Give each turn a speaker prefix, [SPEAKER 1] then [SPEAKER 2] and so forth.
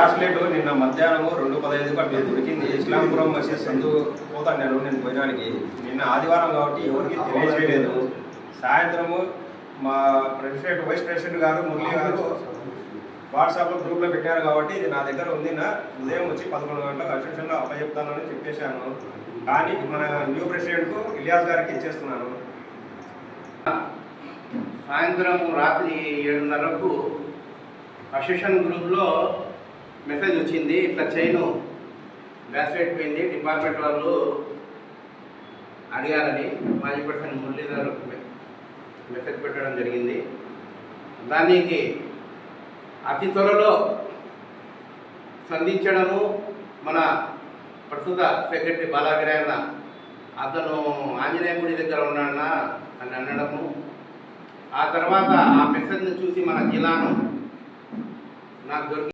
[SPEAKER 1] Bracelet నిన్న మధ్యాహ్నం 2:15కి అట్లా దొరికింది. ఇస్లాంపురం మసీద్ సందు పోతాను నేను పోయినానికి. నిన్న ఆదివారం కాబట్టి ఎవరికి తెలియజేయలేదు. సాయంత్రము మా ప్రెసిడెంట్ వైస్ ప్రెసిడెంట్ గారు మురళి గారు వాట్సాప్లో గ్రూప్లో పెట్టారు కాబట్టి ఇది నా దగ్గర ఉంది. నా ఉదయం వచ్చి 11 గంటలకు అటెన్షన్లో అప్పచెప్తానని చెప్పేశాను. కానీ మన న్యూ ప్రెసిడెంట్కు ఇలియాస్ గారికి ఇచ్చేస్తున్నాను.
[SPEAKER 2] సాయంత్రం రాత్రి 7:30కు అసోసియేషన్ గ్రూప్లో మెసేజ్ వచ్చింది, ఇట్లా చైను బ్యాస్లెట్ పోయింది, డిపార్ట్మెంట్ వాళ్ళు అడిగారని మాజీ ప్రెసిడెంట్ మురళీ గారు మెసేజ్ పెట్టడం జరిగింది. దానికి అతి త్వరలో స్పందించడము, మన ప్రస్తుత సెక్రటరీ బాలాగిరాయన అతను ఆంజనేయ గుడి దగ్గర ఉన్నాడన్నా అని అనడము, ఆ తర్వాత ఆ మెసేజ్ని చూసి మన జిల్లాను నాకు దొరికి